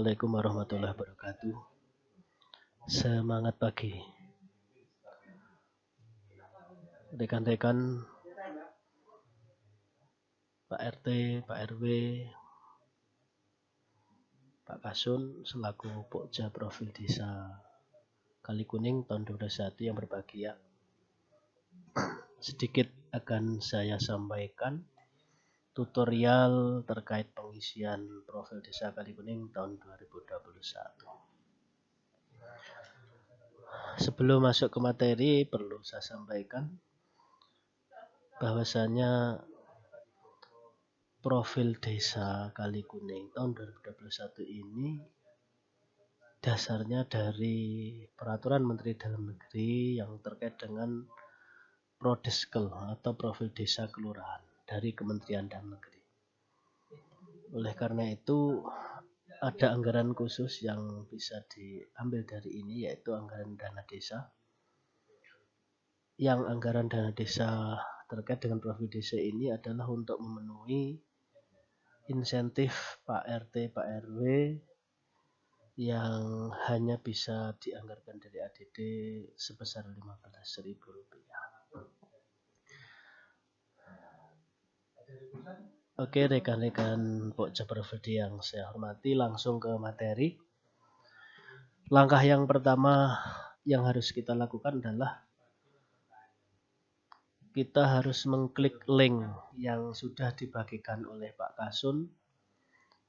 Assalamualaikum warahmatullahi wabarakatuh. Semangat pagi, rekan-rekan Pak RT, Pak RW, Pak Kasun selaku Pokja Profil Desa Kalikuning tahun 2021 yang berbahagia. Sedikit akan saya sampaikan tutorial terkait pengisian profil Desa Kalikuning tahun 2021. Sebelum masuk ke materi, perlu saya sampaikan bahwasanya profil Desa Kalikuning tahun 2021 ini dasarnya dari Peraturan Menteri Dalam Negeri yang terkait dengan Prodeskel atau Profil Desa Kelurahan dari Kementerian Dalam Negeri. Oleh karena itu, ada anggaran khusus yang bisa diambil dari ini, yaitu anggaran dana desa. Yang anggaran dana desa terkait dengan profil desa ini adalah untuk memenuhi insentif Pak RT, Pak RW yang hanya bisa dianggarkan dari ADD sebesar Rp15.000. Oke, rekan-rekan Pokja Profil yang saya hormati, langsung ke materi. Langkah yang pertama yang harus kita lakukan adalah kita harus mengklik link yang sudah dibagikan oleh Pak Kasun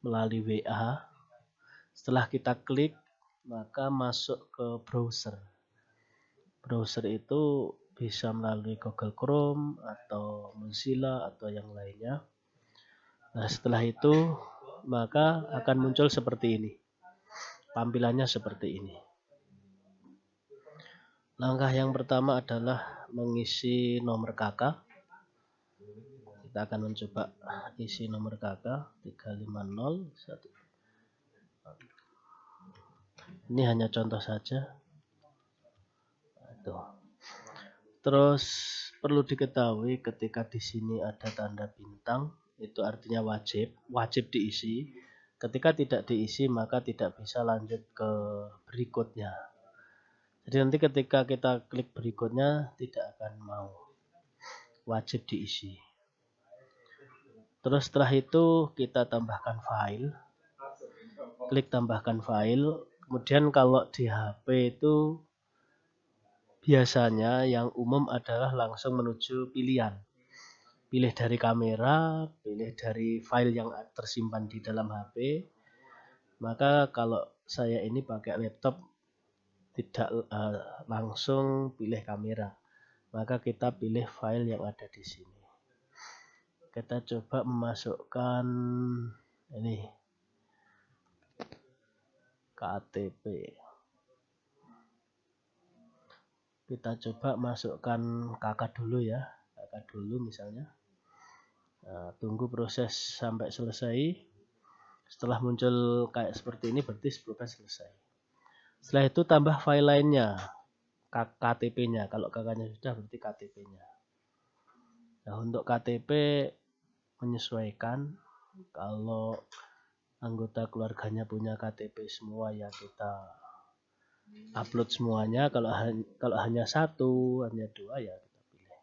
melalui WA. Setelah kita klik, maka masuk ke browser. Browser itu bisa melalui Google Chrome atau Mozilla atau yang lainnya. Nah, setelah itu maka akan muncul seperti ini. Tampilannya seperti ini. Langkah yang pertama adalah mengisi nomor KK. Kita akan mencoba isi nomor KK 3501. Ini hanya contoh saja. Terus perlu diketahui ketika di sini ada tanda bintang, itu artinya wajib diisi. Ketika tidak diisi maka tidak bisa lanjut ke berikutnya. Jadi nanti ketika kita klik berikutnya tidak akan mau. Wajib diisi. Terus setelah itu kita tambahkan file. Klik tambahkan file. Kemudian kalau di HP itu biasanya yang umum adalah langsung menuju pilihan. Pilih dari kamera, pilih dari file yang tersimpan di dalam HP. Maka kalau saya ini pakai laptop tidak langsung pilih kamera. Maka kita pilih file yang ada di sini. Kita coba memasukkan ini KTP. Kita coba masukkan KK dulu ya. KK dulu misalnya. Nah, tunggu proses sampai selesai. Setelah muncul kayak seperti ini berarti proses selesai. Setelah itu tambah file lainnya, KTP-nya. Kalau kakaknya sudah berarti KTP-nya. Nah, untuk KTP menyesuaikan. Kalau anggota keluarganya punya KTP semua ya kita upload semuanya. Kalau hanya satu, hanya dua ya kita pilih.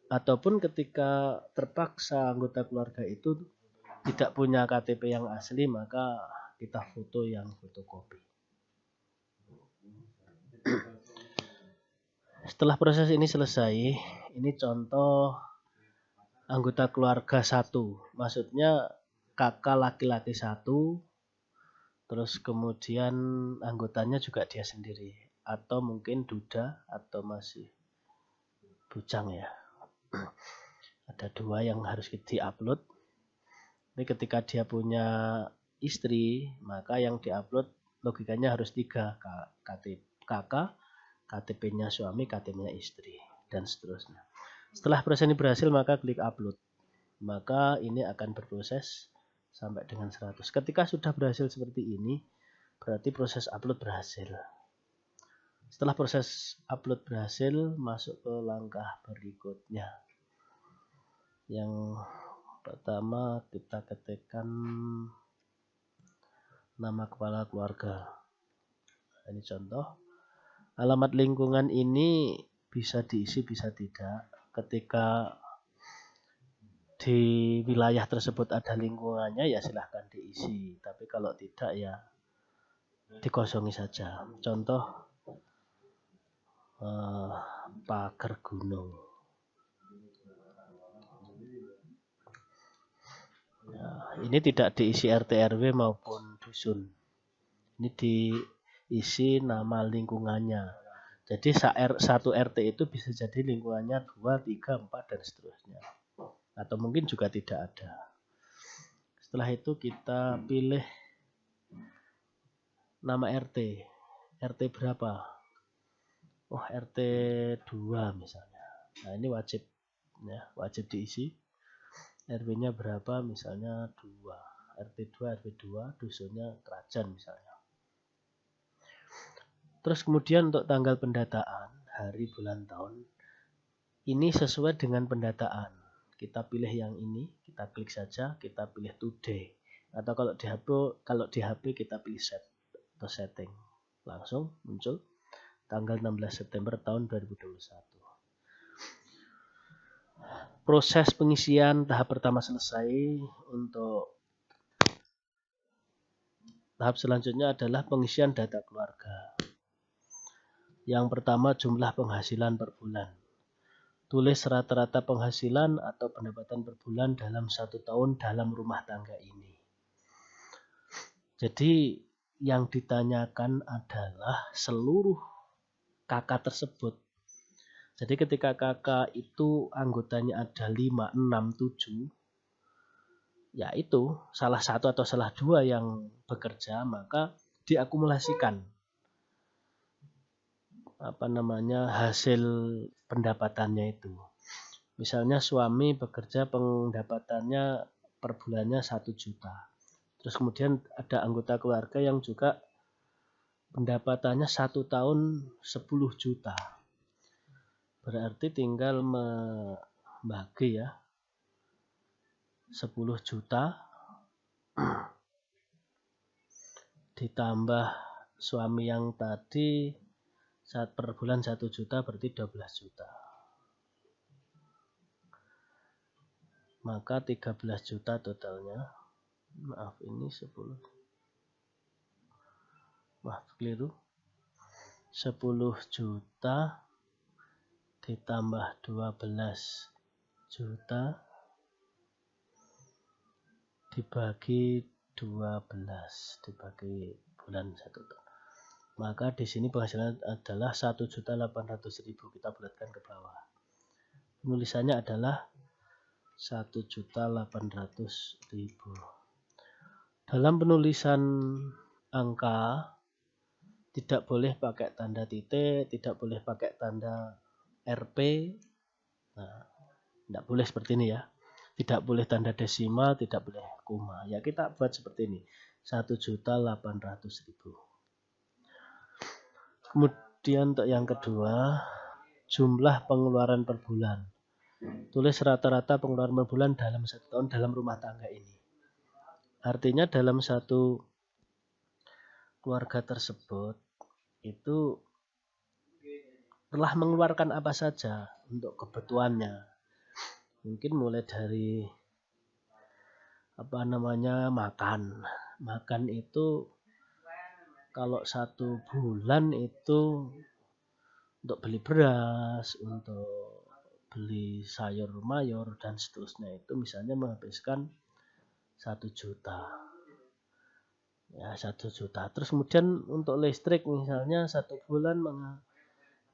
Ataupun ketika terpaksa anggota keluarga itu tidak punya KTP yang asli, maka kita foto yang fotokopi. Setelah proses ini selesai, ini contoh anggota keluarga 1. Maksudnya kakak laki-laki 1, terus kemudian anggotanya juga dia sendiri. Atau mungkin duda atau masih bujang ya. Ada 2 yang harus di-upload. Ini ketika dia punya istri, maka yang diupload logikanya harus 3, kakak, KTP-nya suami, KTP-nya istri, dan seterusnya. Setelah proses ini berhasil, maka klik upload. Maka ini akan berproses sampai dengan 100. Ketika sudah berhasil seperti ini, berarti proses upload berhasil. Setelah proses upload berhasil, masuk ke langkah berikutnya. Yang pertama kita ketikkan nama kepala keluarga. Ini contoh. Alamat lingkungan ini bisa diisi, bisa tidak. Ketika di wilayah tersebut ada lingkungannya ya silahkan diisi. Tapi kalau tidak ya dikosongi saja. Contoh pagar gunung. Ya, ini tidak diisi RT RW maupun dusun. Ini diisi nama lingkungannya. Jadi satu RT itu bisa jadi lingkungannya 2, 3, 4 dan seterusnya. Atau mungkin juga tidak ada. Setelah itu kita pilih nama RT. RT berapa? Oh, RT 2 misalnya. Nah, ini wajib ya, wajib diisi. RW-nya berapa? Misalnya 2. RT 2, RW 2, dusunnya Kerajaan misalnya. Terus kemudian untuk tanggal pendataan, hari, bulan, tahun, ini sesuai dengan pendataan. Kita pilih yang ini, kita klik saja, kita pilih today. Atau kalau di HP kita pilih set atau setting. Langsung muncul tanggal 16 September tahun 2021. Proses pengisian tahap pertama selesai. Untuk tahap selanjutnya adalah pengisian data keluarga. Yang pertama jumlah penghasilan per bulan. Tulis rata-rata penghasilan atau pendapatan per bulan dalam 1 tahun dalam rumah tangga ini. Jadi yang ditanyakan adalah seluruh kakak tersebut. Jadi ketika kakak itu anggotanya ada 5, 6, 7, ya itu salah satu atau salah 2 yang bekerja, maka diakumulasikan hasil pendapatannya itu. Misalnya suami bekerja pendapatannya per bulannya 1 juta. Terus kemudian ada anggota keluarga yang juga pendapatannya 1 tahun 10 juta. Berarti tinggal membagi ya. 10 juta ditambah suami yang tadi saat per bulan 1 juta berarti 12 juta. Maka 13 juta totalnya. Maaf ini 10. Maaf keliru. 10 juta ditambah 12 juta dibagi 12 dibagi bulan 1 tahun. Maka di sini penghasilan adalah 1.800.000. Kita bulatkan ke bawah. Penulisannya adalah 1.800.000. Dalam penulisan angka tidak boleh pakai tanda titik, tidak boleh pakai tanda RP. Nah, tidak boleh seperti ini ya. Tidak boleh tanda desimal, tidak boleh koma. Ya kita buat seperti ini. 1.800.000. Kemudian untuk yang kedua, jumlah pengeluaran per bulan. Tulis rata-rata pengeluaran per bulan dalam 1 tahun dalam rumah tangga ini. Artinya dalam satu keluarga tersebut itu telah mengeluarkan apa saja untuk kebutuhannya. Mungkin mulai dari makan. Makan itu kalau 1 bulan itu untuk beli beras, untuk beli sayur mayur dan seterusnya itu misalnya menghabiskan 1 juta. Ya 1 juta. Terus kemudian untuk listrik misalnya 1 bulan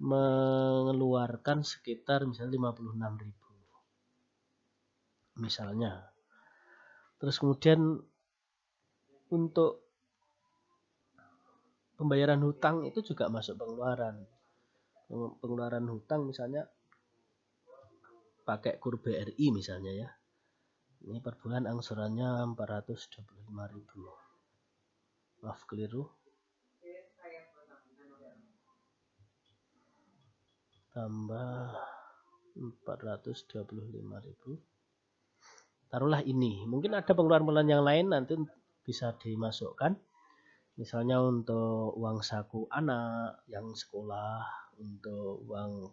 mengeluarkan sekitar misalnya 56.000. Misalnya. Terus kemudian untuk pembayaran hutang itu juga masuk pengeluaran. Pengeluaran hutang misalnya pakai KUR BRI misalnya ya. Ini per bulan angsurannya 425.000. Maaf keliru. Tambah 425.000. Taruhlah ini. Mungkin ada pengeluaran yang lain nanti bisa dimasukkan. Misalnya untuk uang saku anak yang sekolah, untuk uang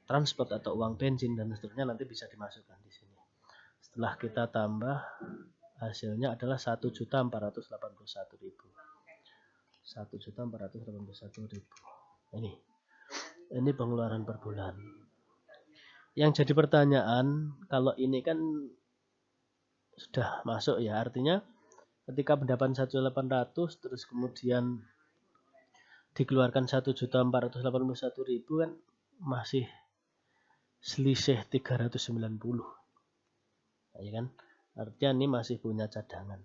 transport atau uang bensin dan seterusnya nanti bisa dimasukkan di sini. Setelah kita tambah, hasilnya adalah 1.481.000. 1.481.000. Ini pengeluaran per bulan. Yang jadi pertanyaan, kalau ini kan sudah masuk ya, artinya ketika pendapatan 1.800 terus kemudian dikeluarkan 1.481.000 kan masih selisih 390. Ya kan? Artinya ini masih punya cadangan.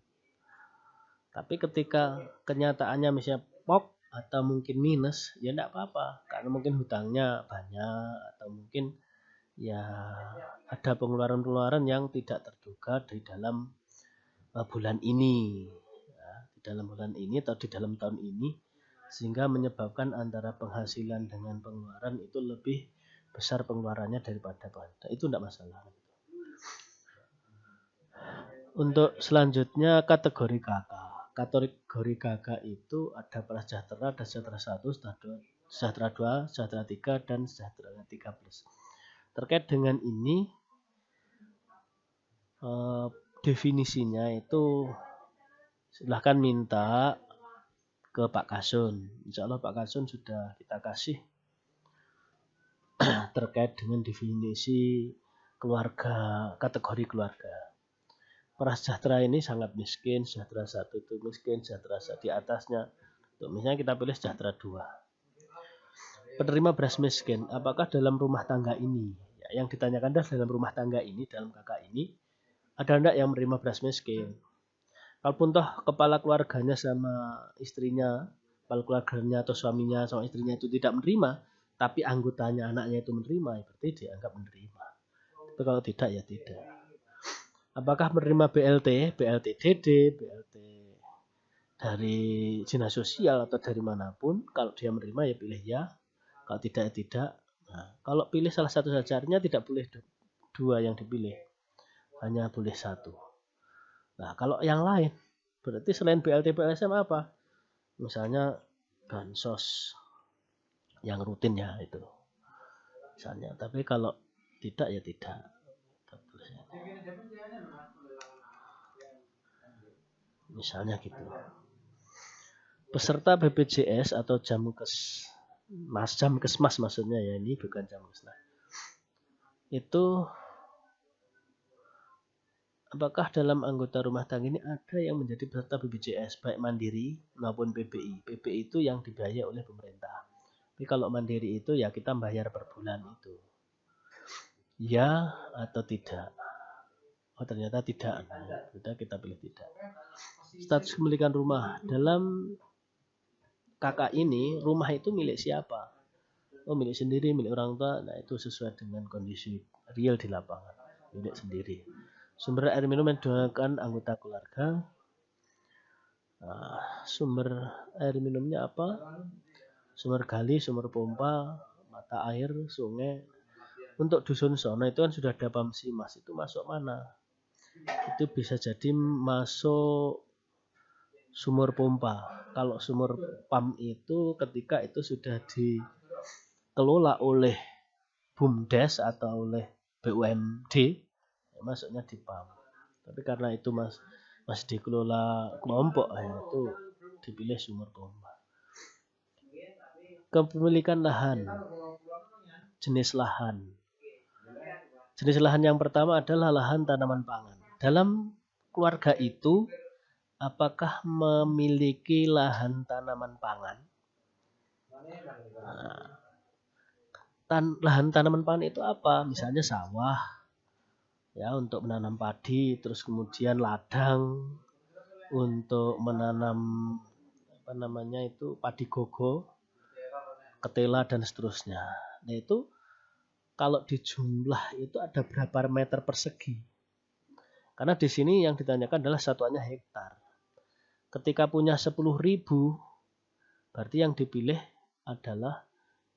Tapi ketika kenyataannya misalnya pop atau mungkin minus, ya enggak apa-apa. Karena mungkin hutangnya banyak atau mungkin ya ada pengeluaran-pengeluaran yang tidak terduga di dalam bulan ini. Ya, di dalam bulan ini atau di dalam tahun ini, sehingga menyebabkan antara penghasilan dengan pengeluaran itu lebih besar pengeluarannya daripada penghasilan. Itu enggak masalah. Untuk selanjutnya kategori KK. Kategori KK itu ada prasejahtera, ada sejahtera 1, sejahtera 2, sejahtera 3, dan sejahtera 3+. Terkait dengan ini, definisinya itu silahkan minta ke Pak Kasun. Insya Allah Pak Kasun sudah kita kasih terkait dengan definisi keluarga, kategori keluarga. Prasejahtera ini sangat miskin, sejahtera 1 itu miskin, sejahtera 1 di atasnya. Misalnya kita pilih sejahtera 2. Penerima beras miskin, apakah dalam rumah tangga ini, ya, yang ditanyakan adalah dalam rumah tangga ini, dalam kakak ini, ada enggak yang menerima beras miskin? Kalaupun toh kepala keluarganya sama istrinya, kepala keluarganya atau suaminya sama istrinya itu tidak menerima, tapi anggotanya anaknya itu menerima, berarti dianggap menerima. Tapi kalau tidak ya tidak. Apakah menerima BLT, BLT DD, BLT dari dinas sosial atau dari manapun? Kalau dia menerima ya pilih ya, kalau tidak ya tidak. Nah, kalau pilih salah satu saja artinya tidak boleh dua yang dipilih, hanya boleh satu. Nah, kalau yang lain berarti selain BLT PLSM apa? Misalnya bansos yang rutin ya itu. Misalnya, tapi kalau tidak ya tidak. Misalnya gitu. Peserta BPJS atau Jamkesmas maksudnya ya, ini bukan Jamkesmas. Itu apakah dalam anggota rumah tangga ini ada yang menjadi peserta BPJS baik mandiri maupun PBI? PBI itu yang dibayar oleh pemerintah. Tapi kalau mandiri itu ya kita bayar per bulan itu. Ya atau tidak? Oh ternyata tidak. Nah, kita pilih tidak. Status kepemilikan rumah. Dalam kakak ini, rumah itu milik siapa? Oh milik sendiri, milik orang tua. Nah itu sesuai dengan kondisi real di lapangan. Milik sendiri. Sumber air minum yang digunakan anggota keluarga. Nah, sumber air minumnya apa? Sumber gali, sumber pompa, mata air, sungai. Untuk dusun sono itu kan sudah ada Pamsimas. Itu masuk mana? Itu bisa jadi masuk sumur pompa. Kalau sumur PAM itu ketika itu sudah dikelola oleh BUMDes atau oleh BUMD, ya masuknya di PAM. Tapi karena itu masih dikelola kelompok, ya itu dipilih sumur pompa. Kepemilikan lahan, jenis lahan. Jenis lahan yang pertama adalah lahan tanaman pangan. Dalam keluarga itu, apakah memiliki lahan tanaman pangan? Nah, lahan tanaman pangan itu apa? Misalnya sawah, ya untuk menanam padi, terus kemudian ladang untuk menanam padi gogo, ketela dan seterusnya. Nah itu kalau dijumlah itu ada berapa meter persegi? Karena di sini yang ditanyakan adalah satuannya hektar. Ketika punya 10.000, berarti yang dipilih adalah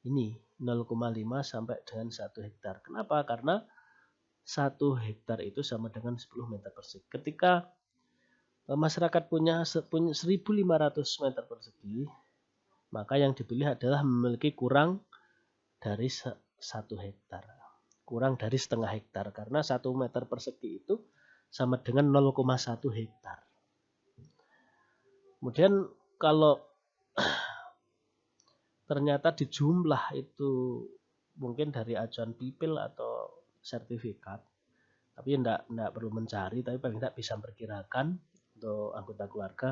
ini 0,5 sampai dengan 1 hektar. Kenapa? Karena 1 hektar itu sama dengan 10 meter persegi. Ketika masyarakat punya 1.500 meter persegi, maka yang dipilih adalah memiliki kurang dari 1 hektar. Kurang dari setengah hektar, karena 1 meter persegi itu sama dengan 0,1 hektar. Kemudian kalau ternyata di jumlah itu mungkin dari acuan pipil atau sertifikat, tapi enggak perlu mencari, tapi paling tidak bisa memperkirakan untuk anggota keluarga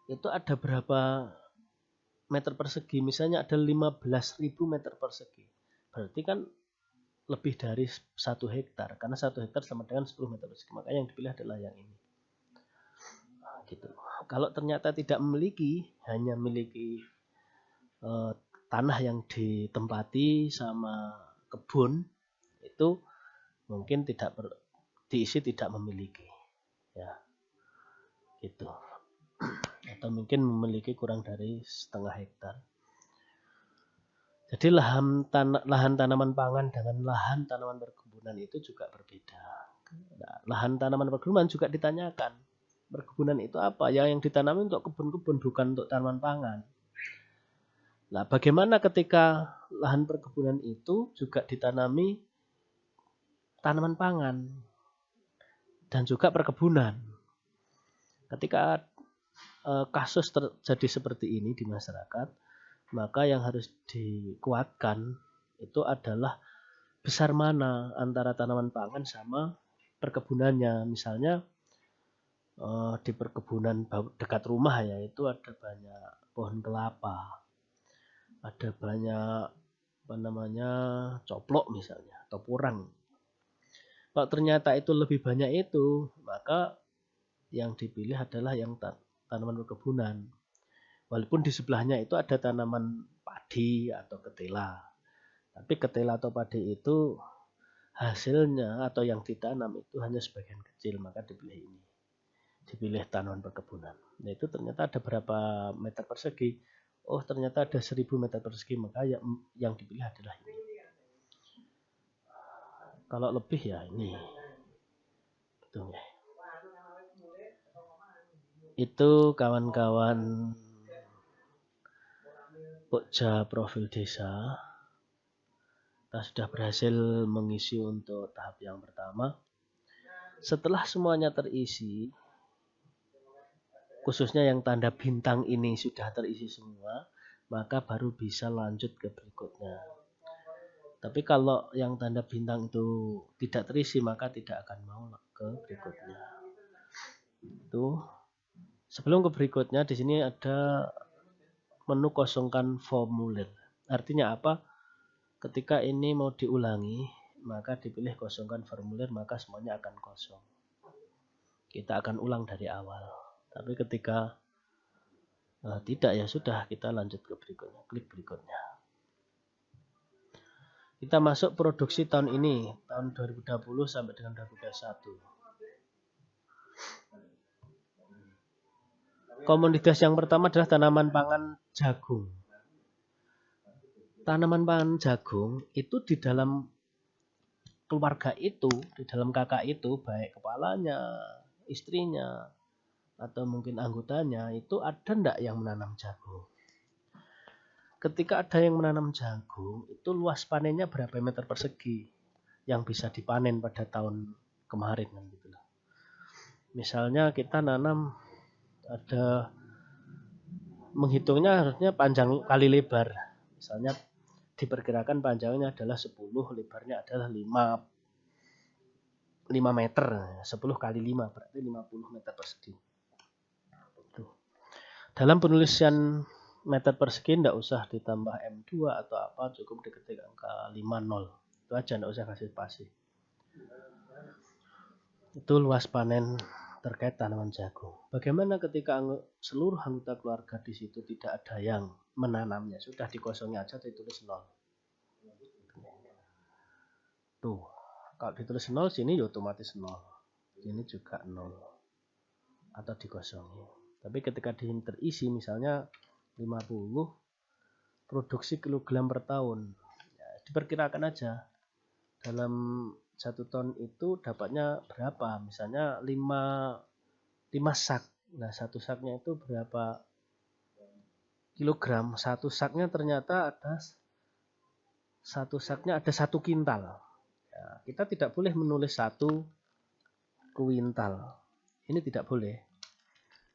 itu ada berapa meter persegi. Misalnya ada 15.000 meter persegi, berarti kan lebih dari 1 hektar, karena 1 hektar sama dengan 10 meter persegi, maka yang dipilih adalah yang ini. Gitu. Kalau ternyata tidak memiliki, hanya memiliki tanah yang ditempati sama kebun, itu mungkin diisi tidak memiliki, ya, gitu. Atau mungkin memiliki kurang dari setengah hektar. Jadi lahan tanaman pangan dengan lahan tanaman perkebunan itu juga berbeda. Nah, lahan tanaman perkebunan juga ditanyakan, perkebunan itu apa? Yang ditanami untuk kebun-kebun, bukan untuk tanaman pangan. Nah, bagaimana ketika lahan perkebunan itu juga ditanami tanaman pangan dan juga perkebunan? Ketika kasus terjadi seperti ini di masyarakat, maka yang harus dikuatkan itu adalah besar mana antara tanaman pangan sama perkebunannya. Misalnya di perkebunan dekat rumah ya, itu ada banyak pohon kelapa, ada banyak coplok misalnya, atau porang. Kalau ternyata itu lebih banyak itu, maka yang dipilih adalah yang tanaman perkebunan. Walaupun di sebelahnya itu ada tanaman padi atau ketela. Tapi ketela atau padi itu hasilnya atau yang ditanam itu hanya sebagian kecil, maka dipilih ini. Dipilih tanaman perkebunan. Nah, itu ternyata ada berapa meter persegi. Oh, ternyata ada 1.000 meter persegi, maka yang dipilih adalah ini. Kalau lebih ya ini. Gitu ya. Itu kawan-kawan Pokja Profil Desa. Kita sudah berhasil mengisi untuk tahap yang pertama. Setelah semuanya terisi, khususnya yang tanda bintang ini sudah terisi semua, maka baru bisa lanjut ke berikutnya. Tapi kalau yang tanda bintang itu tidak terisi, maka tidak akan mau ke berikutnya. Itu. Sebelum ke berikutnya, di sini ada menu kosongkan formulir. Artinya apa? Ketika ini mau diulangi, maka dipilih kosongkan formulir, maka semuanya akan kosong. Kita akan ulang dari awal. Tapi ketika tidak, ya sudah, kita lanjut ke berikutnya. Klik berikutnya. Kita masuk produksi tahun ini, tahun 2020 sampai dengan 2021. Komoditas yang pertama adalah tanaman pangan jagung. Tanaman pangan jagung itu di dalam keluarga itu, di dalam kakak itu, baik kepalanya, istrinya, atau mungkin anggotanya, itu ada enggak yang menanam jagung? Ketika ada yang menanam jagung, itu luas panennya berapa meter persegi yang bisa dipanen pada tahun kemarin kan gitu. Misalnya kita nanam, ada menghitungnya harusnya panjang kali lebar. Misalnya diperkirakan panjangnya adalah 10, lebarnya adalah 5 meter. 10 kali 5 berarti 50 meter persegi. Dalam penulisan meter persegi tidak usah ditambah M2 atau apa, cukup diketik angka 50. Itu aja, tidak usah kasih spasi. Itu luas panen terkait tanaman jagung. Bagaimana ketika seluruh anggota keluarga di situ tidak ada yang menanamnya, sudah dikosongi aja, ditulis 0. Tuh, kalau ditulis 0 sini ya otomatis 0. Ini juga 0 atau dikosongi. Tapi ketika terisi misalnya 50 produksi kilogram per tahun, ya, diperkirakan aja dalam 1 ton itu dapatnya berapa, misalnya 5 5 sak. Nah, satu saknya itu berapa kilogram? Satu saknya ternyata ada 1 kintal. Ya, kita tidak boleh menulis 1 kuintal. Ini tidak boleh.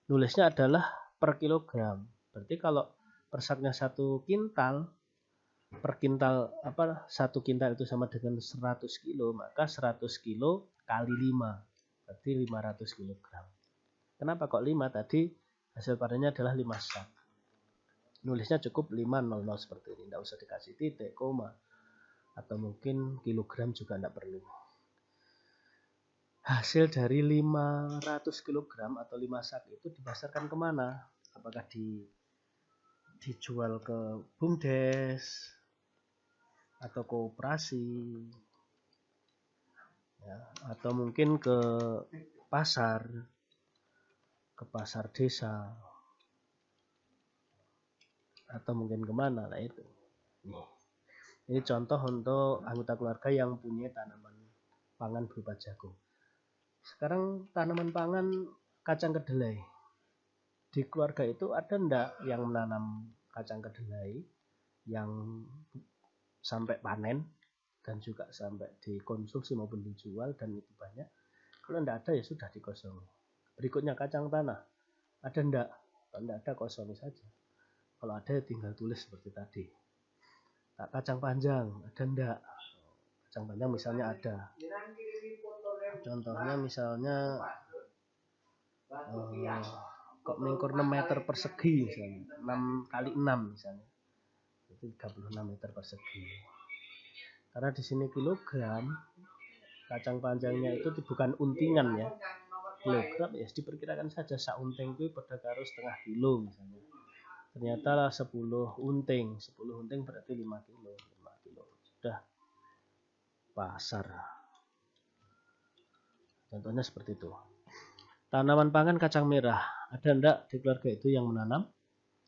Nulisnya adalah per kilogram. Berarti kalau per saknya 1 kintal, per kintal 1 kintal itu sama dengan 100 kilo, maka 100 kilo kali 5, berarti 500 kilogram. Kenapa kok 5? Tadi hasil panennya adalah 5 sak. Nulisnya cukup 500 seperti ini, tidak usah dikasih titik, koma, atau mungkin kilogram juga tidak perlu. Hasil dari 500 kilogram atau 5 sak itu dipasarkan kemana? Apakah dijual ke BUMDes atau koperasi, ya, atau mungkin ke pasar desa, atau mungkin kemana. Nah itu. Ini contoh untuk anggota keluarga yang punya tanaman pangan berupa jagung. Sekarang tanaman pangan kacang kedelai. Di keluarga itu ada enggak yang menanam kacang kedelai yang sampai panen dan juga sampai dikonsumsi maupun dijual dan itu banyak? Kalau enggak ada ya sudah dikosongi. Berikutnya kacang tanah. Ada enggak? Kalau enggak ada kosongi saja. Kalau ada ya tinggal tulis seperti tadi. Kacang panjang ada enggak? Kacang panjang misalnya ada. Contohnya misalnya kok mengkur 6 meter persegi misalnya, 6 kali 6 misalnya. Itu 36 meter persegi. Karena di sini kilogram, kacang panjangnya itu bukan untingan ya. Kilogram ya diperkirakan saja sak unting itu pada karo setengah kilo misalnya. Ternyata 10 unting berarti 5 kilo. Sudah pasar. Contohnya seperti itu. Tanaman pangan kacang merah. Ada enggak di keluarga itu yang menanam?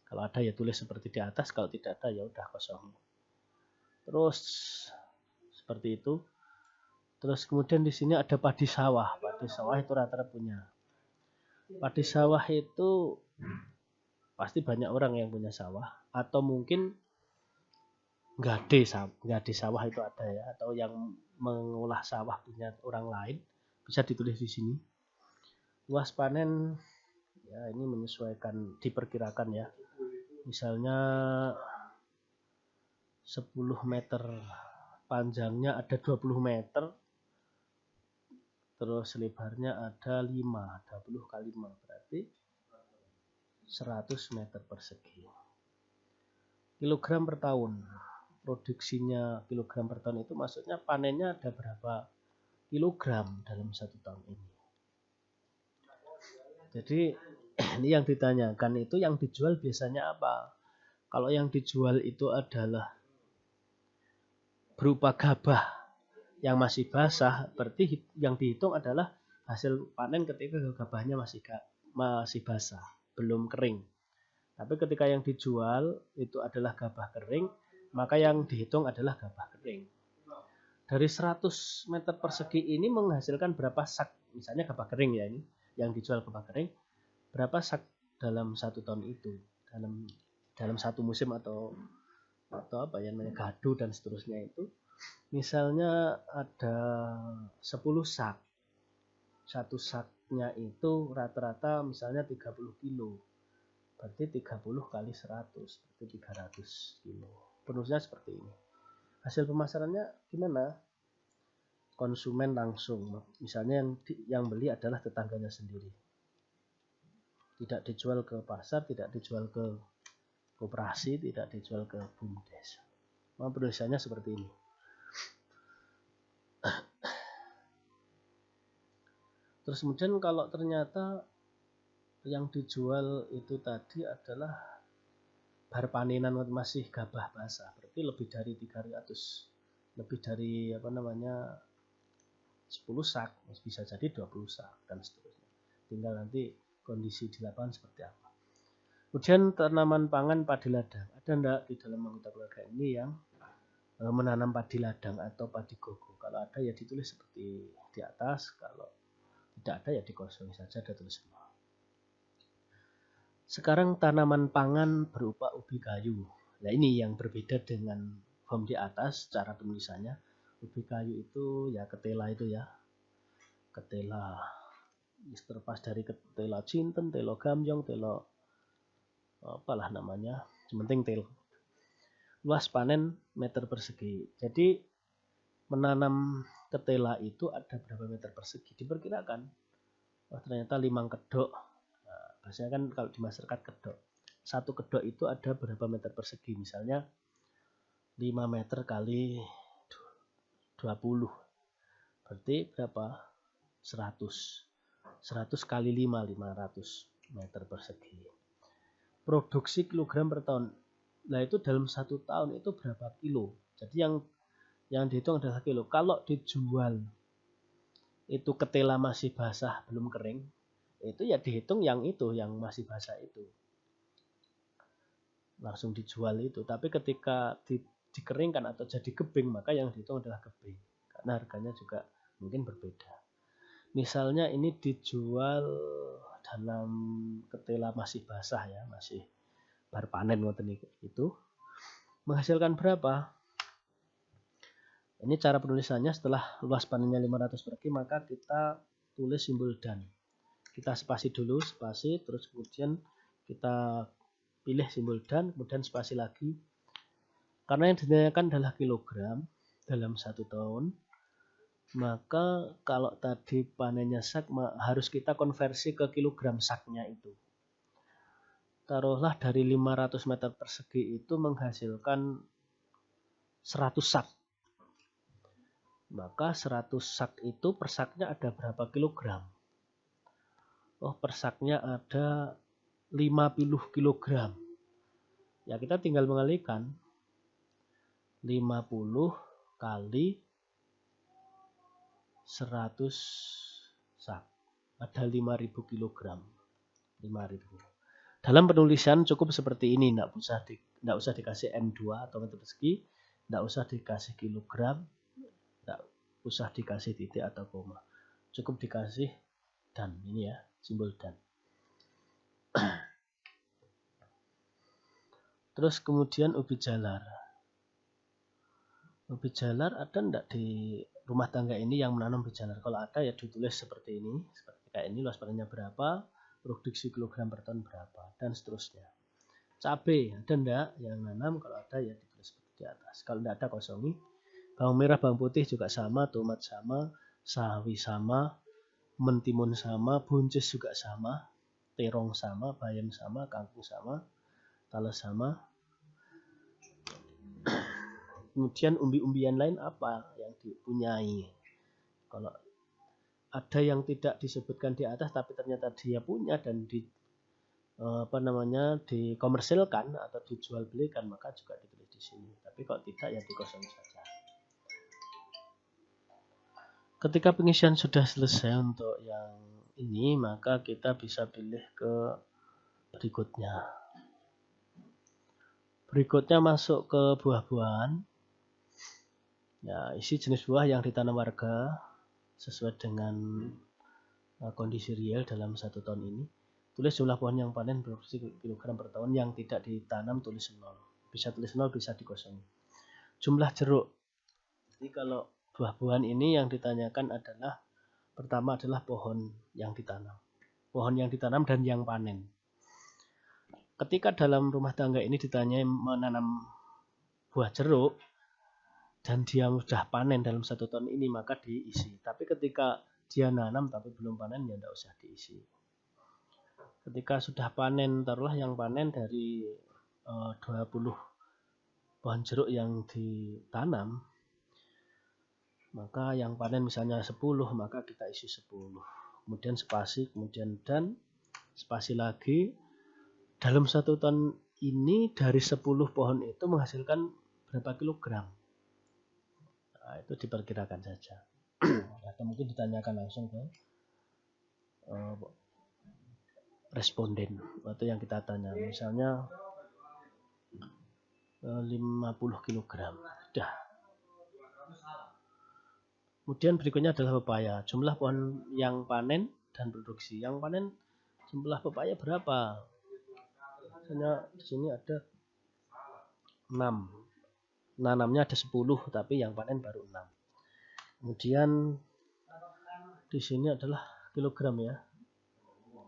Kalau ada ya tulis seperti di atas, kalau tidak ada ya udah kosong. Terus seperti itu. Terus kemudian di sini ada padi sawah. Padi sawah itu rata-rata punya. Padi sawah itu pasti banyak orang yang punya sawah, atau mungkin gade sawah itu ada ya, atau yang mengolah sawah punya orang lain, bisa ditulis di sini. Luas panen ya ini menyesuaikan, diperkirakan ya. Misalnya 10 meter panjangnya ada 20 meter, terus lebarnya ada 5, 20 kali 5 berarti 100 meter persegi. Kilogram per tahun. Produksinya kilogram per tahun itu maksudnya panennya ada berapa kilogram dalam 1 tahun ini. Jadi ini yang ditanyakan itu yang dijual biasanya apa? Kalau yang dijual itu adalah berupa gabah yang masih basah, berarti yang dihitung adalah hasil panen ketika gabahnya masih basah, belum kering. Tapi ketika yang dijual itu adalah gabah kering, maka yang dihitung adalah gabah kering. Dari 100 meter persegi ini menghasilkan berapa sak? Misalnya gabah kering ya ini, yang dijual gabah kering, berapa sak dalam 1 tahun itu? Dalam 1 musim atau apa yang namanya gadu dan seterusnya itu. Misalnya ada 10 sak. 1 saknya itu rata-rata misalnya 30 kilo. Berarti 30 kali 100, berarti 300 kilo. Penulisnya seperti ini. Hasil pemasarannya gimana? Konsumen langsung. Misalnya yang beli adalah tetangganya sendiri. Tidak dijual ke pasar, tidak dijual ke koperasi, tidak dijual ke BUMDes. Penulisannya seperti ini. Terus kemudian kalau ternyata yang dijual itu tadi adalah bar panenan masih gabah basah, berarti lebih dari 300, lebih dari 10 sak, bisa jadi 20 sak dan seterusnya. Tinggal nanti kondisi di lapangan seperti apa. Kemudian tanaman pangan padi ladang. Ada enggak di dalam anggota keluarga ini yang menanam padi ladang atau padi gogo? Kalau ada ya ditulis seperti di atas, kalau tidak ada ya dikosongi saja, ada tulis semua. Sekarang tanaman pangan berupa ubi kayu. Nah ini yang berbeda dengan form di atas cara penulisannya. Ubi kayu itu ya ketela itu ya. Ketela. Terlepas dari ketela cinten, telo gamjong, telo apalah namanya. Yang penting telo. Luas panen meter persegi. Jadi menanam ketela itu ada berapa meter persegi diperkirakan. Oh, ternyata 5 kedok. Nah, biasanya kan kalau di masyarakat kedok. 1 kedok itu ada berapa meter persegi? Misalnya 5 meter kali 20. Berarti berapa? 100. 100 kali 5, 500 meter persegi. Produksi kilogram per tahun. Nah itu dalam 1 tahun itu berapa kilo? Jadi yang dihitung adalah kilo. Kalau dijual itu ketela masih basah belum kering, itu ya dihitung yang itu yang masih basah itu langsung dijual itu. Tapi ketika dikeringkan atau jadi gebing maka yang dihitung adalah gebing karena harganya juga mungkin berbeda. Misalnya ini dijual dalam ketela masih basah ya, masih baru panen itu menghasilkan berapa? Ini cara penulisannya setelah luas panennya 500 persegi maka kita tulis simbol dan. Kita spasi dulu, spasi, terus kemudian kita pilih simbol dan, kemudian spasi lagi. Karena yang ditanyakan adalah kilogram dalam 1 tahun, maka kalau tadi panennya sak harus kita konversi ke kilogram saknya itu. Taruhlah dari 500 meter persegi itu menghasilkan 100 sak. Maka 100 sak itu per saknya ada berapa kilogram? Oh, per saknya ada 50 kilogram. Ya kita tinggal mengalikan 50 kali 100 sak. Ada 5000 kilogram. 5000. Dalam penulisan cukup seperti ini, enggak usah dikasih M2 atau meter persegi, enggak usah dikasih kilogram, enggak usah dikasih titik atau koma. Cukup dikasih dan, ini ya, simbol dan. Terus kemudian ubi jalar. Ubi jalar ada enggak di rumah tangga ini yang menanam ubi jalar? Kalau ada ya ditulis seperti ini, seperti kayak ini, luas panennya berapa, produksi kilogram per tahun berapa, dan seterusnya. Cabai ada enggak yang nanam? Kalau ada ya ditulis seperti di atas. Kalau enggak ada kosongi. Bawang merah, bawang putih juga sama, tomat sama, sawi sama, mentimun sama, buncis juga sama, terong sama, bayam sama, kangkung sama, talas sama. Kemudian umbi-umbian lain apa yang dipunyai? Kalau ada yang tidak disebutkan di atas tapi ternyata dia punya dan dikomersilkan atau dijual belikan maka juga ditulis di sini. Tapi kalau tidak ya dikosong saja. Ketika pengisian sudah selesai untuk yang ini maka kita bisa pilih ke berikutnya. Berikutnya masuk ke buah-buahan. Ya, isi jenis buah yang ditanam warga sesuai dengan kondisi real dalam 1 tahun ini. Tulis jumlah pohon yang panen produksi kilogram per tahun, yang tidak ditanam tulis 0. Bisa tulis 0, bisa dikosongi. Jumlah jeruk. Jadi kalau buah-buahan ini yang ditanyakan adalah pertama adalah pohon yang ditanam. Pohon yang ditanam dan yang panen. Ketika dalam rumah tangga ini ditanyai menanam buah jeruk dan dia sudah panen dalam 1 tahun ini maka diisi. Tapi ketika dia nanam tapi belum panen ya tidak usah diisi. Ketika sudah panen, taruhlah yang panen dari 20 pohon jeruk yang ditanam, maka yang panen misalnya 10, maka kita isi 10. Kemudian spasi, kemudian dan, spasi lagi. Dalam 1 tahun ini dari 10 pohon itu menghasilkan berapa kilogram? Nah, itu diperkirakan saja. Atau mungkin ditanyakan langsung ke responden atau yang kita tanya, misalnya 50 kilogram. Sudah. Kemudian berikutnya adalah pepaya. Jumlah pohon yang panen dan produksi. Yang panen jumlah pepaya berapa? Misalnya di sini ada 6. Nanamnya ada 10 tapi yang panen baru 6. Kemudian di sini adalah kilogram ya.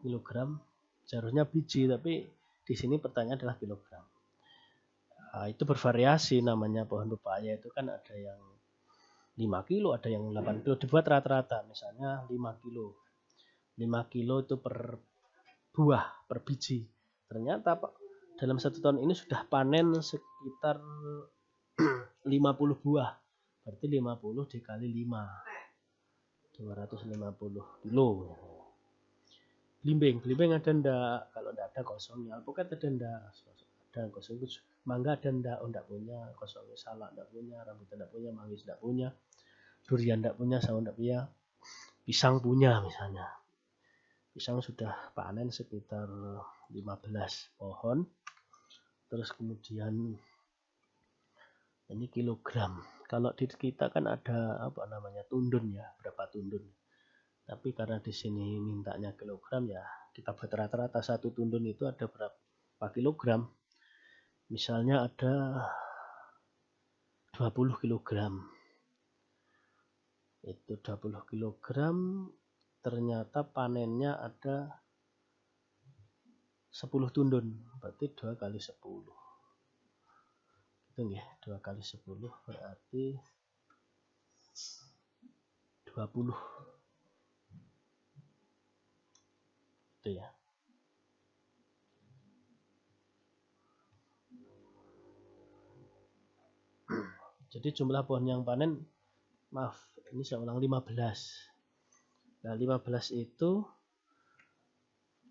Kilogram. Seharusnya biji tapi di sini pertanyaan adalah kilogram. Nah, itu bervariasi namanya pohon pepaya itu kan ada yang 5 kilo, ada yang 8 kilo. Dibuat rata-rata misalnya 5 kilo. 5 kilo itu per buah, per biji. Ternyata Pak, dalam 1 tahun ini sudah panen sekitar 50 buah. Berarti 50 dikali 5. 250 kilo. Belimbing ada ndak? Kalau ndak ada kosong. Alpukat ada ndak? Ada kosong. Mangga ada ndak? Oh ndak punya. Kosong. Salak ndak punya. Rambutan ndak punya. Manggis ndak punya. Durian ndak punya. Sawo ndak punya. Pisang punya misalnya. Pisang sudah panen sekitar 15 pohon. Terus kemudian ini kilogram. Kalau di kita kan ada apa namanya tundun ya, berapa tundun. Tapi karena di sini mintanya kilogram ya, kita buat rata-rata 1 tundun itu ada berapa kilogram. Misalnya ada 20 kilogram. Itu 20 kilogram ternyata panennya ada 10 tundun. Berarti 2 kali 10. Itu ya, 2 kali 10 berarti 20. Itu ya. Jadi jumlah pohon yang panen, maaf, ini saya ulang 15. Nah, 15 itu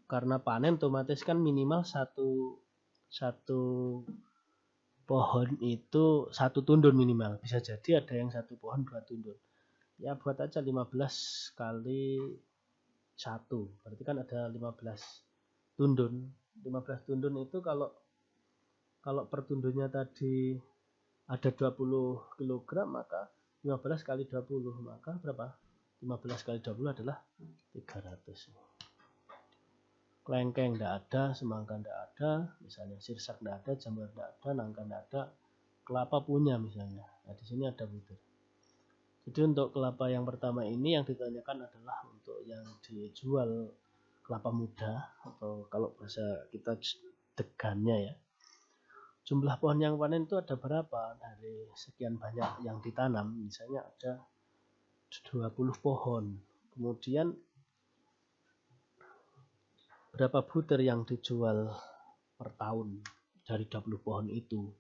karena panen otomatis kan minimal satu pohon itu 1 tundun minimal. Bisa jadi ada yang 1 pohon 2 tundun. Ya buat aja 15 kali 1. Berarti kan ada 15 tundun. 15 tundun itu kalau per tundunnya tadi ada 20 kg maka 15 kali 20 maka berapa? 15 kali 20 adalah 300. Kelengkeng tidak ada, semangka tidak ada, misalnya sirsak tidak ada, jamur tidak ada, nangka tidak ada, kelapa punya misalnya. Nah di sini ada butir. Jadi untuk kelapa yang pertama ini yang ditanyakan adalah untuk yang dijual kelapa muda atau kalau bahasa kita degannya ya. Jumlah pohon yang panen itu ada berapa? Dari sekian banyak yang ditanam, misalnya ada 20 pohon. Kemudian berapa butir yang dijual per tahun dari 20 pohon itu?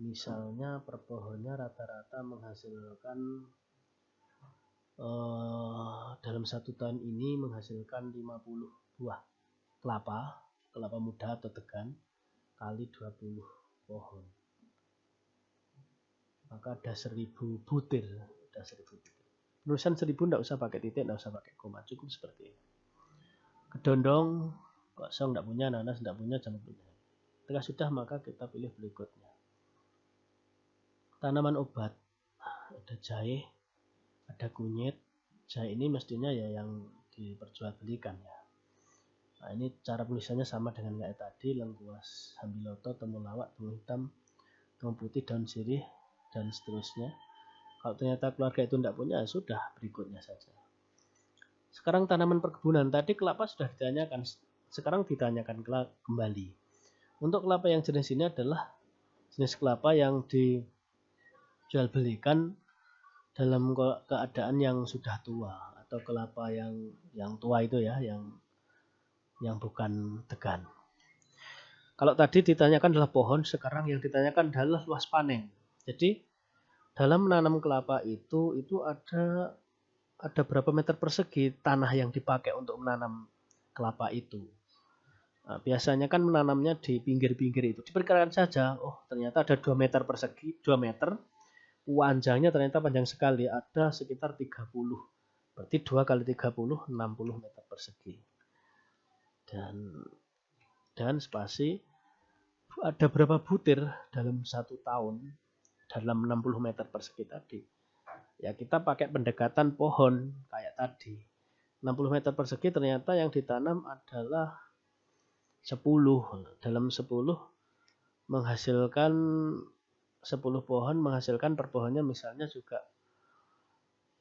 Misalnya per pohonnya rata-rata menghasilkan dalam 1 tahun ini menghasilkan 50 buah kelapa muda atau degan kali 20 pohon. Maka ada 1000 butir. Penulisan 1000 tidak usah pakai titik, tidak usah pakai koma, cukup seperti ini. Kedondong kosong, tidak punya, nanas tidak punya, jamur punya. Ketika sudah maka kita pilih berikutnya. Tanaman obat, ada jahe, ada kunyit. Jahe ini mestinya ya yang diperjualbelikan ya. Nah ini cara tulisannya sama dengan kayak tadi, lengkuas, sambiloto, temulawak, temu hitam, temu putih, daun sirih, dan seterusnya. Kalau ternyata keluarga itu tidak punya, ya sudah berikutnya saja. Sekarang tanaman perkebunan, tadi kelapa sudah ditanyakan, sekarang ditanyakan kembali. Untuk kelapa yang jenis ini adalah jenis kelapa yang dijual belikan dalam keadaan yang sudah tua atau kelapa yang tua itu ya, yang bukan degan. Kalau tadi ditanyakan adalah pohon, sekarang yang ditanyakan adalah luas panen. Jadi dalam menanam kelapa itu ada berapa meter persegi tanah yang dipakai untuk menanam kelapa itu. Nah, biasanya kan menanamnya di pinggir-pinggir itu. Diperkirakan saja, oh ternyata ada 2 meter persegi, 2 meter. Panjangnya ternyata panjang sekali, ada sekitar 30. Berarti 2 kali 30, 60 meter persegi. Dan spasi ada berapa butir dalam 1 tahun dalam 60 meter persegi tadi. Ya kita pakai pendekatan pohon kayak tadi. 60 meter persegi ternyata yang ditanam adalah Dalam 10 menghasilkan 10 pohon menghasilkan per pohonnya misalnya juga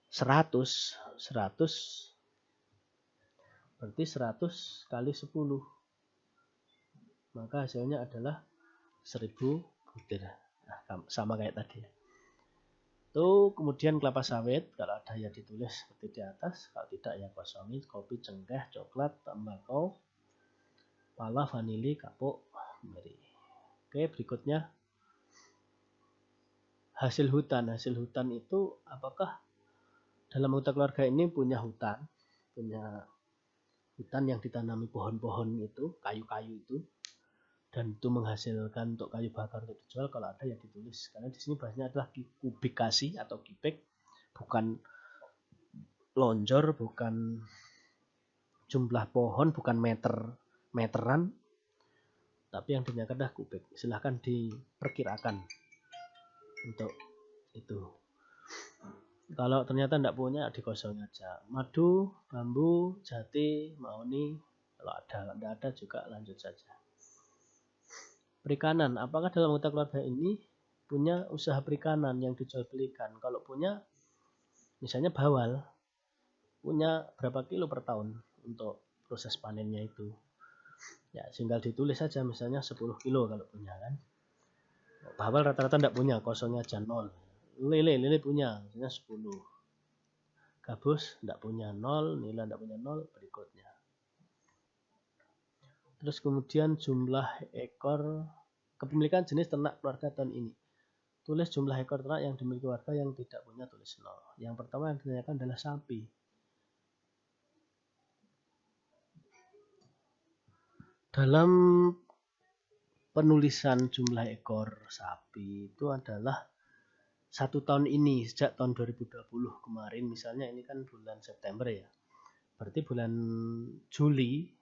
100 berarti 100 kali 10, maka hasilnya adalah 1000 butir. Nah, sama kayak tadi. Itu kemudian kelapa sawit, kalau ada ya ditulis seperti di atas, kalau tidak ya kosongin. Kopi, cengkeh, coklat, tembakau, pala, vanili, kapuk, meri. Oke, berikutnya hasil hutan. Hasil hutan itu apakah dalam anggota keluarga ini punya hutan yang ditanami pohon-pohon itu, kayu-kayu itu, dan itu menghasilkan untuk kayu bakar untuk dijual. Kalau ada ya ditulis, karena di sini bahasanya adalah kubikasi atau kibik, bukan lonjor, bukan jumlah pohon, bukan meteran, tapi yang dinyatakan adalah kubik. Silahkan diperkirakan untuk itu. Kalau ternyata tidak punya, dikosongin aja. Madu, bambu, jati, mahoni, kalau ada, tidak ada juga lanjut saja. Perikanan, apakah dalam anggota keluarga ini punya usaha perikanan yang dijual belikan? Kalau punya, misalnya bawal, punya berapa kilo per tahun untuk proses panennya itu? Ya, tinggal ditulis saja, misalnya 10 kilo kalau punya kan. Bawal rata-rata tidak punya, kosongnya aja 0. Lele punya, misalnya 10. Gabus tidak punya 0, nila tidak punya 0, berikutnya. Terus kemudian jumlah ekor kepemilikan jenis ternak keluarga tahun ini. Tulis jumlah ekor ternak yang dimiliki warga yang tidak punya, tulis 0. Yang pertama yang ditanyakan adalah sapi. Dalam penulisan jumlah ekor sapi itu adalah 1 tahun ini, sejak tahun 2020 kemarin, misalnya ini kan bulan September ya, berarti bulan Juli,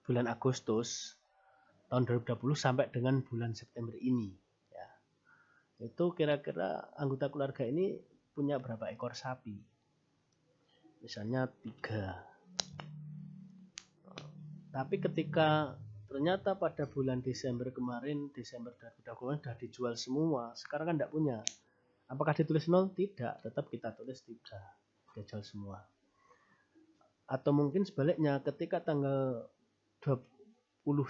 bulan Agustus tahun 2020 sampai dengan bulan September ini ya. Itu kira-kira anggota keluarga ini punya berapa ekor sapi? Misalnya 3. Tapi ketika ternyata pada bulan Desember kemarin, Desember 2020 sudah dijual semua, sekarang kan tidak punya. Apakah ditulis 0? Tidak, tetap kita tulis 3, dijual semua. Atau mungkin sebaliknya, ketika tanggal 20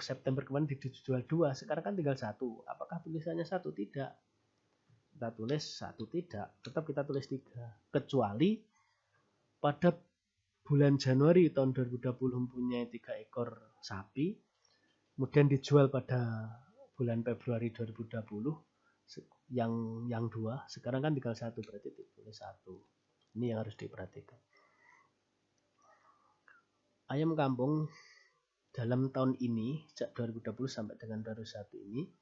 September kemarin dijual 2, sekarang kan tinggal 1. Apakah tulisannya 1? Tidak. Kita tulis 1 tidak, tetap kita tulis 3. Kecuali pada bulan Januari tahun 2020 mempunyai 3 ekor sapi, kemudian dijual pada bulan Februari 2020 yang 2, sekarang kan tinggal 1, berarti ditulis 1. Ini yang harus diperhatikan. Ayam kampung dalam tahun ini, sejak 2020 sampai dengan 2021 ini,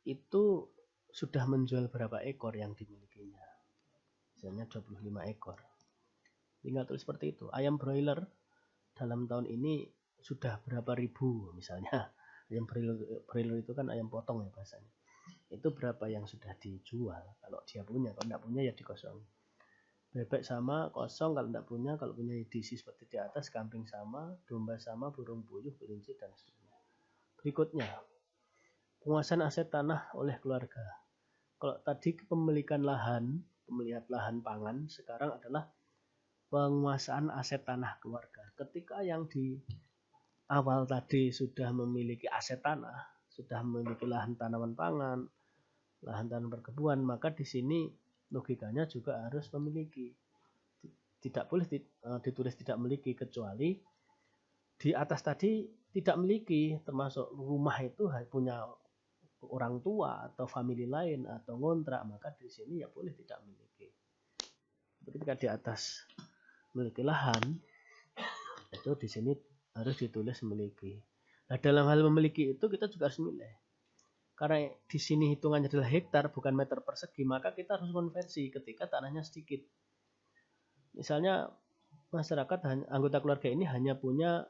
itu sudah menjual berapa ekor yang dimilikinya. Misalnya 25 ekor. Tinggal tulis seperti itu. Ayam broiler dalam tahun ini sudah berapa ribu misalnya. Ayam broiler itu kan ayam potong ya bahasanya. Itu berapa yang sudah dijual kalau dia punya. Kalau tidak punya ya dikosong. Bebek sama, kosong. Kalau tidak punya, kalau punya diisi seperti di atas. Kambing sama, domba sama, burung puyuh, kelinci, dan sebagainya. Berikutnya, penguasaan aset tanah oleh keluarga. Kalau tadi pemilikan lahan pangan, sekarang adalah penguasaan aset tanah keluarga. Ketika yang di awal tadi sudah memiliki aset tanah, sudah memiliki lahan tanaman pangan, lahan tanaman perkebunan, maka di sini logikanya juga harus memiliki. Tidak boleh ditulis tidak memiliki, kecuali di atas tadi tidak memiliki, termasuk rumah itu punya orang tua atau famili lain atau ngontrak, maka di sini ya boleh tidak memiliki. Ketika di atas memiliki lahan, itu di sini harus ditulis memiliki. Nah, dalam hal memiliki itu kita juga harus milih. Karena di sini hitungannya adalah hektar bukan meter persegi, maka kita harus konversi ketika tanahnya sedikit. Misalnya masyarakat anggota keluarga ini hanya punya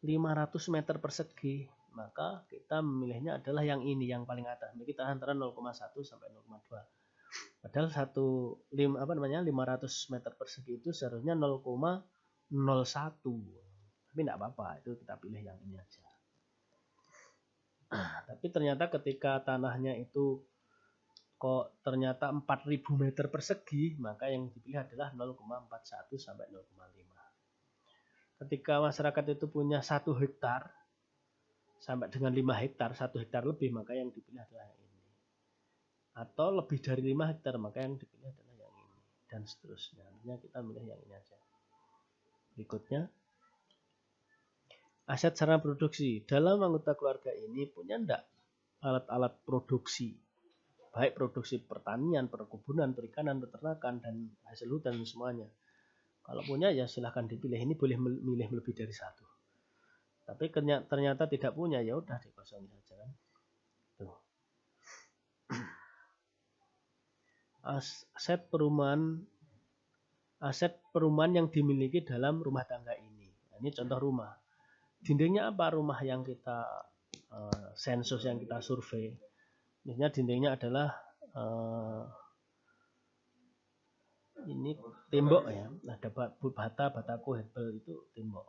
500 meter persegi, maka kita memilihnya adalah yang ini, yang paling atas. Memiliki tanah antara 0,1 sampai 0,2. Padahal 500 meter persegi itu seharusnya 0,01. Tapi tidak apa-apa, itu kita pilih yang ini aja. Tapi ternyata ketika tanahnya itu kok ternyata 4.000 meter persegi, maka yang dipilih adalah 0,41 sampai 0,5. Ketika masyarakat itu punya 1 hektar sampai dengan 5 hektar, 1 hektar lebih, maka yang dipilih adalah yang ini. Atau lebih dari 5 hektar, maka yang dipilih adalah yang ini. Dan seterusnya. Artinya kita milih yang ini aja. Berikutnya, aset sarana produksi. Dalam anggota keluarga ini punya enggak alat-alat produksi? Baik produksi pertanian, perkebunan, perikanan, peternakan, dan hasil hutan semuanya. Kalau punya ya silahkan dipilih. Ini boleh milih lebih dari 1. Tapi ternyata tidak punya, ya udah dikosongin saja kan. Tuh. Aset perumahan yang dimiliki dalam rumah tangga ini. Ini contoh rumah. Dindingnya apa rumah yang kita sensus, yang kita survei? Misalnya dindingnya adalah ini tembok ya, ada bataku, hebel itu tembok.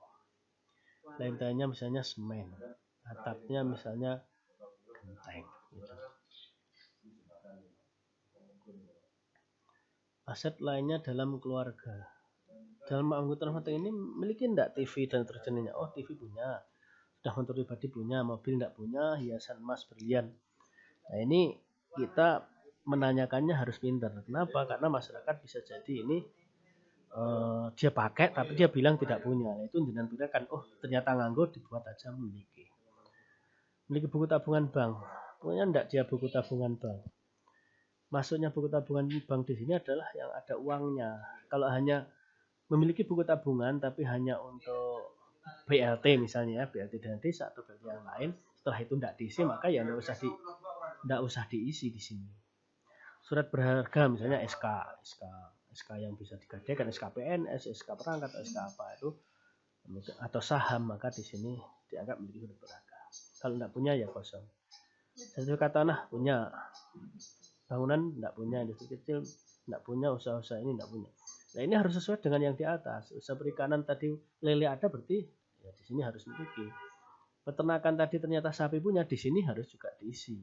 Lantainya misalnya semen, atapnya misalnya genteng. Gitu. Aset lainnya dalam keluarga. Dalam anggota rumah tangga ini memiliki enggak TV dan terjadinya? Oh, TV punya. Sudah motor pribadi punya, mobil enggak punya, hiasan emas berlian. Nah, ini kita menanyakannya harus pintar. Kenapa? Karena masyarakat bisa jadi ini dia pakai tapi dia bilang tidak punya. Nah, itu dengan kan, oh ternyata nganggur, dibuat aja memiliki. Memiliki buku tabungan bank. Punya enggak dia buku tabungan bank? Maksudnya buku tabungan bank di sini adalah yang ada uangnya. Kalau hanya memiliki buku tabungan tapi hanya untuk BLT misalnya, BLT dana desa atau BLT yang lain, setelah itu tidak diisi, maka ya tidak usah diisi di sini. Surat berharga misalnya SK yang bisa digadaikan, SK PNS, SK perangkat, SK apa itu, atau saham, maka di sini dianggap memiliki surat berharga. Kalau tidak punya ya kosong. Sertifikat tanah punya, bangunan tidak punya, industri kecil tidak punya, usaha-usaha ini tidak punya. Nah, ini harus sesuai dengan yang di atas. Usaha perikanan tadi lele ada, berarti ya di sini harus memiliki. Peternakan tadi ternyata sapi punya, di sini harus juga diisi.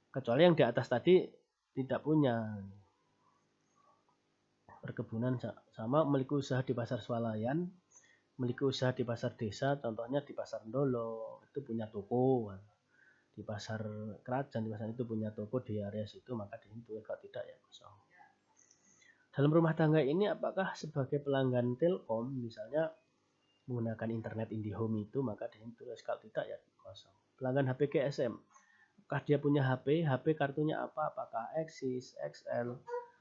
Kecuali yang di atas tadi tidak punya. Perkebunan sama, memiliki usaha di pasar swalayan, memiliki usaha di pasar desa, contohnya di pasar Ndolo itu punya toko. Di pasar kerajaan, di pasar itu punya toko di area situ, maka di sini boleh, kalau tidak ya kosong. Dalam rumah tangga ini apakah sebagai pelanggan Telkom misalnya menggunakan internet IndiHome itu, maka di sini tulis, kalau tidak ya kosong. Pelanggan HP GSM, apakah dia punya HP kartunya apa, apakah Axis, XL,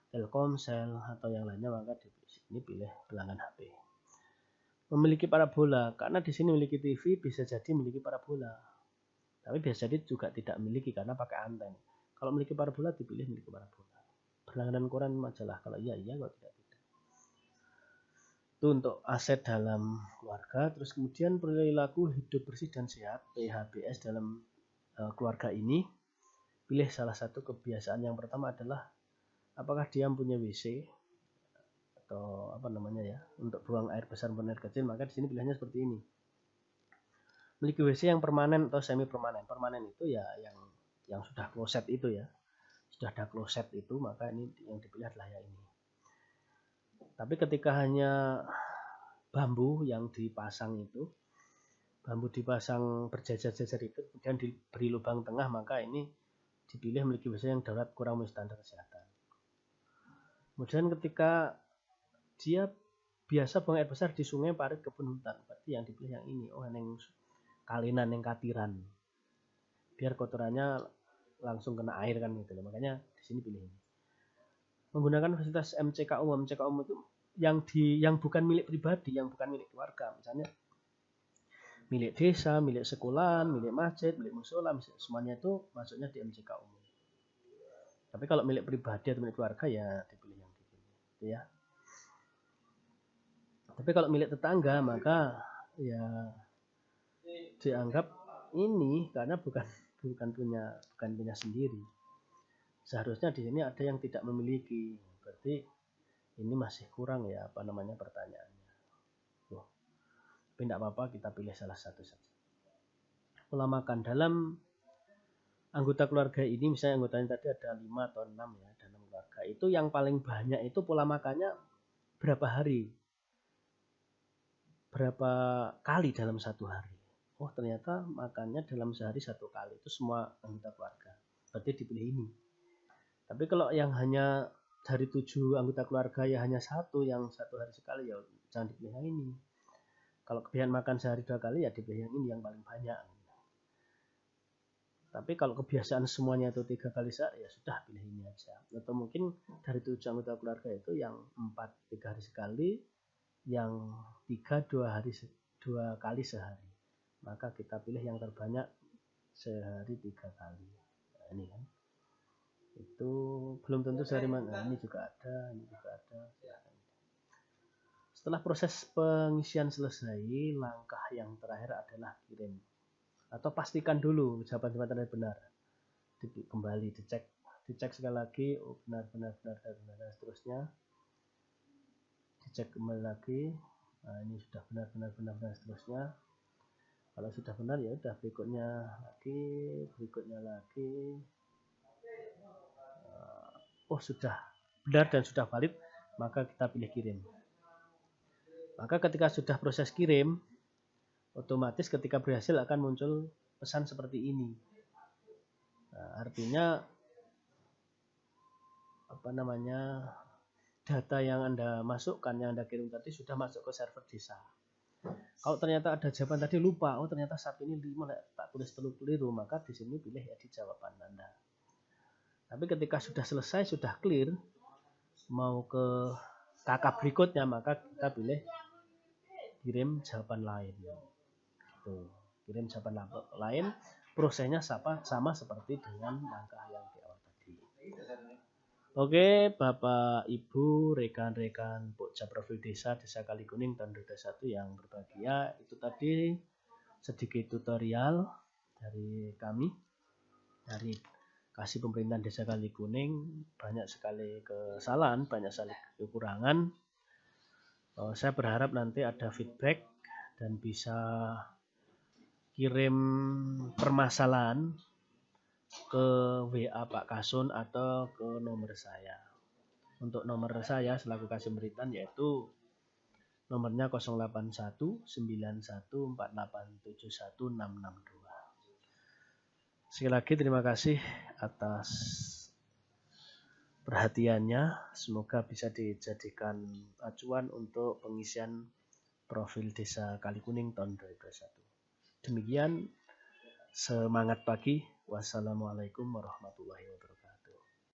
Telkomsel atau yang lainnya, maka di sini pilih pelanggan HP. Memiliki parabola, karena di sini memiliki TV, bisa jadi memiliki parabola. Tapi biasa jadi juga tidak memiliki karena pakai anten. Kalau memiliki parabola dipilih memiliki parabola. Berlangganan koran majalah, kalau iya, kalau tidak. Itu untuk aset dalam keluarga. Terus kemudian perilaku hidup bersih dan sehat, PHBS dalam keluarga ini. Pilih salah satu kebiasaan. Yang pertama adalah apakah dia punya WC atau apa namanya ya, untuk buang air besar maupun air kecil, maka di sini pilihannya seperti ini. Memiliki WC yang permanen atau semi permanen. Permanen itu ya yang sudah kloset itu ya. Sudah ada kloset itu, maka ini yang dipilih adalah yang ini. Tapi ketika hanya bambu yang dipasang itu, bambu dipasang berjajar-jajar itu, kemudian diberi lubang tengah, maka ini dipilih memiliki WC yang darurat kurang memenuhi standar kesehatan. Kemudian ketika dia biasa buang air besar di sungai, parit, kebun, hutan, berarti yang dipilih yang ini. Oh, yang kalinan, yang katiran, biar kotorannya langsung kena air kan gitu. Makanya di sini pilih ini. Menggunakan fasilitas MCK umum itu yang bukan milik pribadi, yang bukan milik keluarga, misalnya milik desa, milik sekolahan, milik masjid, milik musola, semuanya itu masuknya di MCK umum. Tapi kalau milik pribadi atau milik keluarga ya dipilih yang dipilih, gitu ya. Tapi kalau milik tetangga maka ya dianggap ini karena bukan punya sendiri. Seharusnya di sini ada yang tidak memiliki. Berarti ini masih kurang ya pertanyaannya. Tapi tidak apa-apa, kita pilih salah satu saja. Pola makan dalam anggota keluarga ini, misalnya anggotanya tadi ada 5 atau 6 ya dalam keluarga. Itu yang paling banyak itu pola makannya berapa hari? Berapa kali dalam satu hari? Oh ternyata makannya dalam sehari 1 kali. Itu semua anggota keluarga. Berarti dipilih ini. Tapi kalau yang hanya dari 7 anggota keluarga ya hanya 1 yang 1 hari sekali, ya jangan dipilih yang ini. Kalau kebiasaan makan sehari 2 kali ya dipilih yang ini yang paling banyak. Tapi kalau kebiasaan semuanya itu 3 kali sehari ya sudah pilih ini aja. Atau mungkin dari 7 anggota keluarga itu yang 4 3 hari sekali, yang 3 2 kali sehari. Maka kita pilih yang terbanyak sehari 3 kali. Nah, ini kan. Itu belum tentu sehari mana. Ini juga ada, ini juga ada. Setelah proses pengisian selesai, langkah yang terakhir adalah kirim. Atau pastikan dulu jawaban-jawaban tadi benar. Kembali dicek sekali lagi, oh benar, dan seterusnya. Dicek kembali lagi. Nah, ini sudah benar, dan seterusnya. Kalau sudah benar ya udah berikutnya lagi. Oh sudah benar dan sudah valid, maka kita pilih kirim. Maka ketika sudah proses kirim, otomatis ketika berhasil akan muncul pesan seperti ini. Nah, artinya data yang Anda masukkan, yang Anda kirim tadi sudah masuk ke server desa. Kalau ternyata ada jawaban tadi lupa, oh ternyata saat ini 5 tak tulis keliru, maka di sini pilih ya di jawaban Anda. Tapi ketika sudah selesai, sudah clear, mau ke kakak berikutnya, maka kita pilih kirim jawaban lain. Tuh, kirim jawaban lain, prosesnya sama seperti dengan langkah yang di awal tadi. Oke, Bapak, Ibu, rekan-rekan Pokja Profil Desa Kalikuning tahun 2021 yang berbahagia, itu tadi sedikit tutorial dari kami, dari Kasih Pemerintahan Desa Kalikuning. Banyak sekali kesalahan, banyak sekali kekurangan. Saya berharap nanti ada feedback dan bisa kirim permasalahan ke WA Pak Kasun atau ke nomor saya. Untuk nomor saya selaku Kasih Pemerintahan yaitu nomornya 081 91 4871 662. Sekali lagi terima kasih atas perhatiannya. Semoga bisa dijadikan acuan untuk pengisian profil Desa Kalikuning tahun 2021. Demikian, semangat pagi. Wassalamualaikum warahmatullahi wabarakatuh.